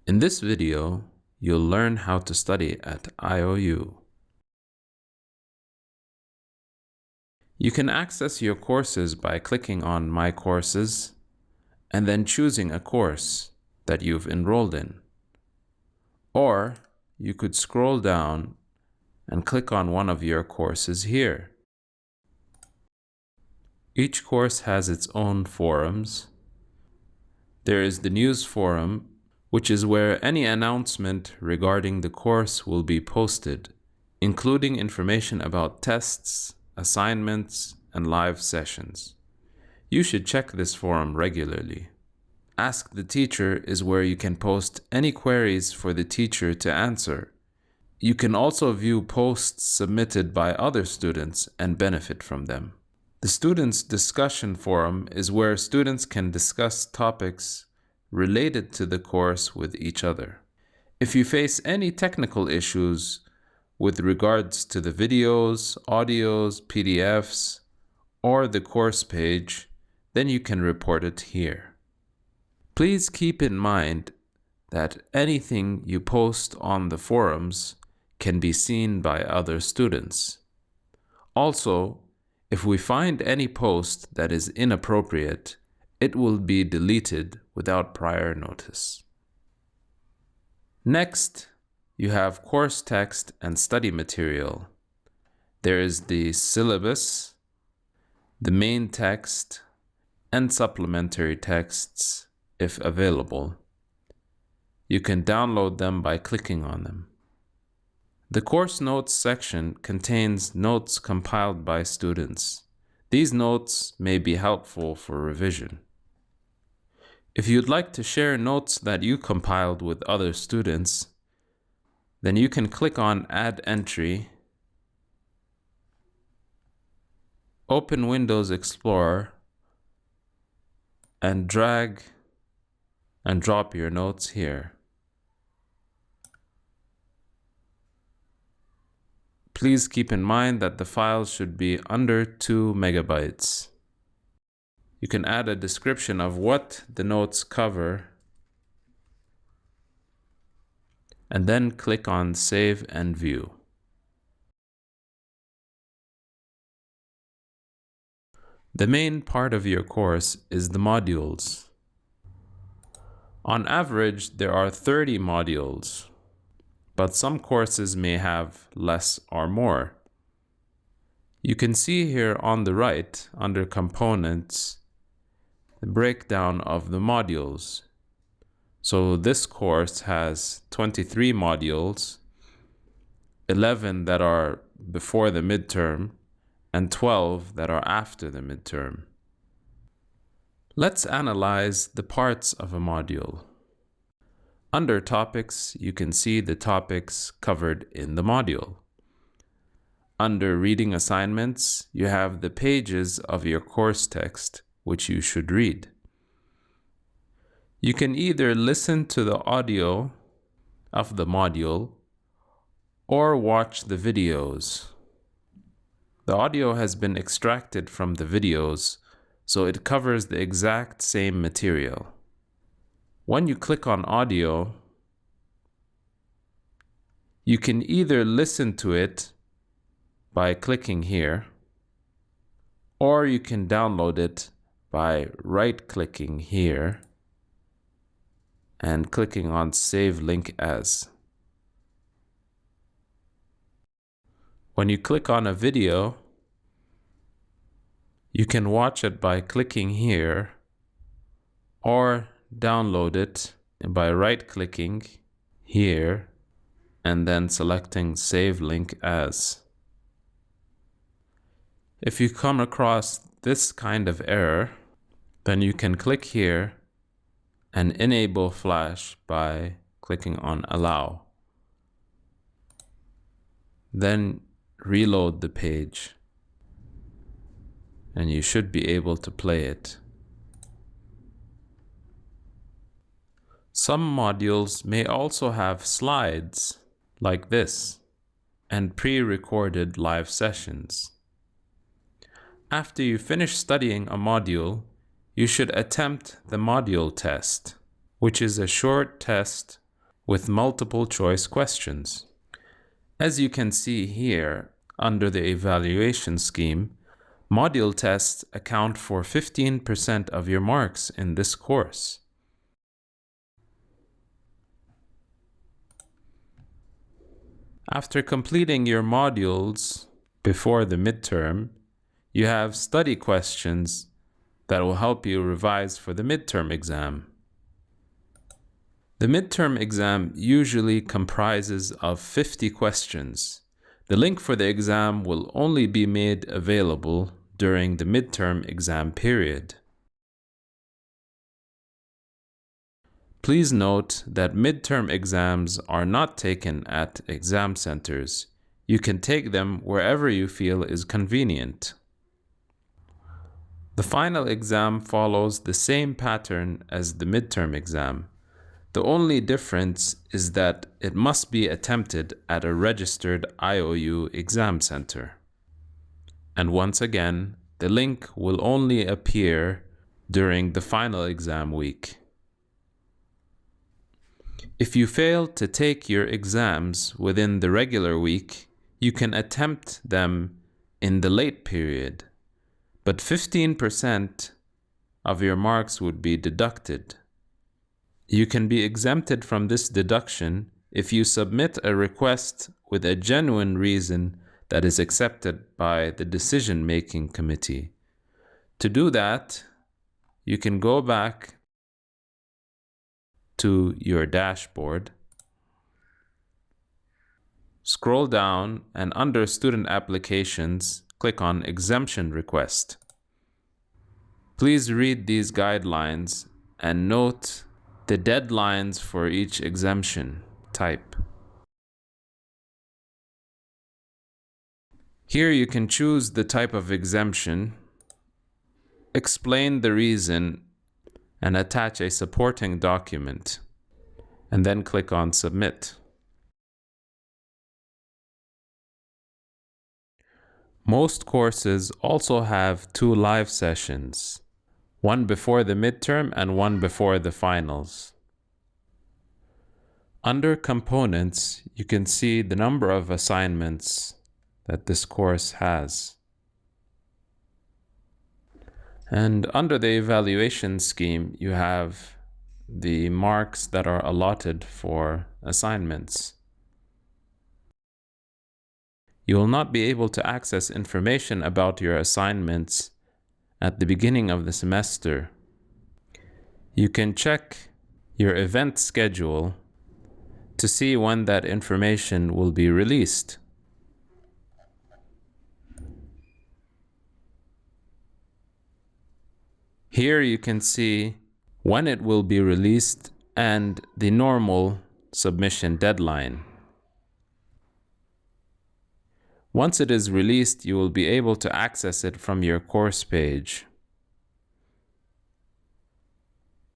In this video, you'll learn how to study at IOU. You can access your courses by clicking on My Courses and then choosing a course that you've enrolled in. Or you could scroll down and click on one of your courses here. Each course has its own forums. There is the news forum, which is where any announcement regarding the course will be posted, including information about tests, assignments, and live sessions. You should check this forum regularly. Ask the Teacher is where you can post any queries for the teacher to answer. You can also view posts submitted by other students and benefit from them. The Students' Discussion Forum is where students can discuss topics related to the course with each other. If you face any technical issues with regards to the videos, audios, PDFs, or the course page, then you can report it here. Please keep in mind that anything you post on the forums can be seen by other students. Also, if we find any post that is inappropriate, it will be deleted without prior notice. Next, you have course text and study material. There is the syllabus, the main text, and supplementary texts if available. You can download them by clicking on them. The course notes section contains notes compiled by students. These notes may be helpful for revision. If you'd like to share notes that you compiled with other students, then you can click on Add Entry, open Windows Explorer, and drag and drop your notes here. Please keep in mind that the files should be under 2 megabytes. You can add a description of what the notes cover and then click on Save and View. The main part of your course is the modules. On average, there are 30 modules, but some courses may have less or more. You can see here on the right, under Components, the breakdown of the modules. So this course has 23 modules, 11 that are before the midterm, and 12 that are after the midterm. Let's analyze the parts of a module. Under Topics, you can see the topics covered in the module. Under Reading Assignments, you have the pages of your course text, which you should read. You can either listen to the audio of the module or watch the videos. The audio has been extracted from the videos, so it covers the exact same material. When you click on audio, you can either listen to it by clicking here, or you can download it by right-clicking here and clicking on Save Link As. When you click on a video, you can watch it by clicking here or download it by right-clicking here and then selecting Save Link As. If you come across this kind of error, then you can click here and enable Flash by clicking on Allow. Then reload the page and you should be able to play it. Some modules may also have slides like this and pre-recorded live sessions. After you finish studying a module, you should attempt the module test, which is a short test with multiple choice questions. As you can see here, under the evaluation scheme, module tests account for 15% of your marks in this course. After completing your modules before the midterm, you have study questions that will help you revise for the midterm exam. The midterm exam usually comprises of 50 questions. The link for the exam will only be made available during the midterm exam period. Please note that midterm exams are not taken at exam centers. You can take them wherever you feel is convenient. The final exam follows the same pattern as the midterm exam. The only difference is that it must be attempted at a registered IOU exam center. And once again, the link will only appear during the final exam week. If you fail to take your exams within the regular week, you can attempt them in the late period, but 15% of your marks would be deducted. You can be exempted from this deduction if you submit a request with a genuine reason that is accepted by the decision-making committee. To do that, you can go back to your dashboard, scroll down, and under Student Applications, click on Exemption Request. Please read these guidelines and note the deadlines for each exemption type. Here you can choose the type of exemption, explain the reason, and attach a supporting document, and then click on Submit. Most courses also have 2 live sessions, one before the midterm and one before the finals. Under Components, you can see the number of assignments that this course has. And under the evaluation scheme, you have the marks that are allotted for assignments. You will not be able to access information about your assignments at the beginning of the semester. You can check your event schedule to see when that information will be released. Here you can see when it will be released and the normal submission deadline. Once it is released, you will be able to access it from your course page.